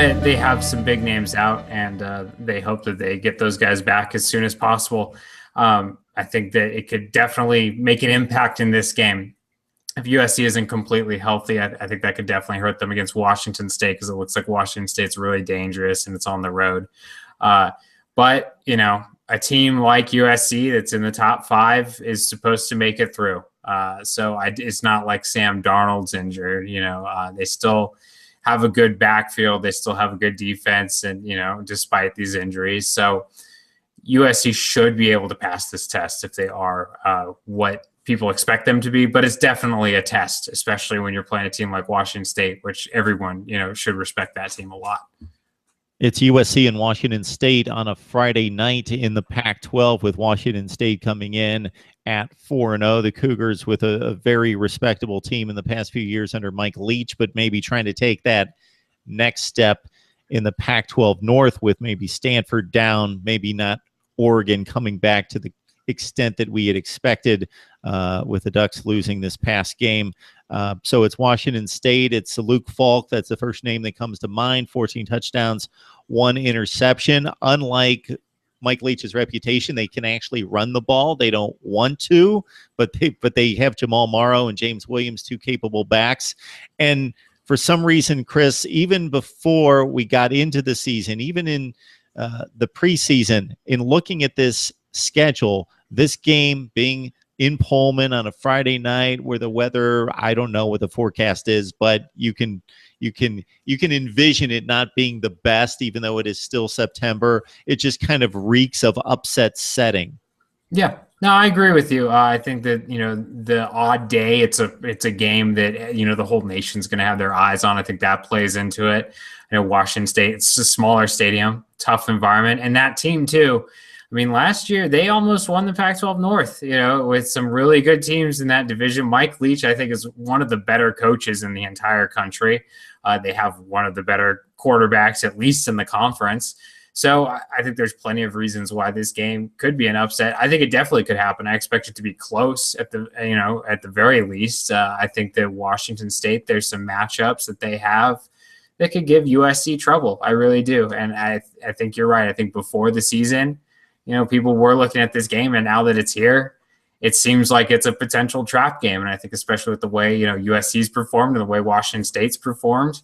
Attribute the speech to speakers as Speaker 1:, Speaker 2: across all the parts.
Speaker 1: They have some big names out, and they hope that they get those guys back as soon as possible. I think that it could definitely make an impact in this game. If USC isn't completely healthy, I think that could definitely hurt them against Washington State, because it looks like Washington State's really dangerous and it's on the road. But, you know, a team like USC that's in the top 5 is supposed to make it through. It's not like Sam Darnold's injured. You know, they still have a good backfield. They still have a good defense, and, you know, despite these injuries. So USC should be able to pass this test if they are what people expect them to be. But it's definitely a test, especially when you're playing a team like Washington State, which everyone, you know, should respect that team a lot.
Speaker 2: It's USC and Washington State on a Friday night in the Pac-12, with Washington State coming in at 4-0. The Cougars with a very respectable team in the past few years under Mike Leach, but maybe trying to take that next step in the Pac-12 North, with maybe Stanford down, maybe not Oregon coming back to the extent that we had expected, with the Ducks losing this past game. So it's Washington State. It's Luke Falk. That's the first name that comes to mind. 14 touchdowns, 1 interception. Unlike Mike Leach's reputation, they can actually run the ball. They don't want to, but they have Jamal Morrow and James Williams, 2 capable backs. And for some reason, Chris, even before we got into the season, even in the preseason, in looking at this schedule, this game being in Pullman on a Friday night, where the weather, I don't know what the forecast is, but you can envision it not being the best, even though it is still September. It just kind of reeks of upset setting.
Speaker 1: Yeah, no, I agree with you. I think that, you know, the odd day, it's a game that, you know, the whole nation's going to have their eyes on. I think that plays into it. You know, Washington State, it's a smaller stadium, tough environment, and that team too. I mean, last year they almost won the Pac-12 North, you know, with some really good teams in that division. Mike Leach, I think, is one of the better coaches in the entire country. They have one of the better quarterbacks, at least in the conference. So I think there's plenty of reasons why this game could be an upset. I think it definitely could happen. I expect it to be close at the very least. I think that Washington State, there's some matchups that they have that could give USC trouble. I really do. And I think you're right. I think before the season, you know, people were looking at this game, and now that it's here, it seems like it's a potential trap game. And I think especially with the way, you know, USC's performed and the way Washington State's performed,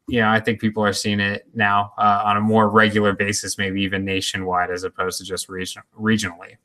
Speaker 1: you know, I think people are seeing it now on a more regular basis, maybe even nationwide, as opposed to just regionally.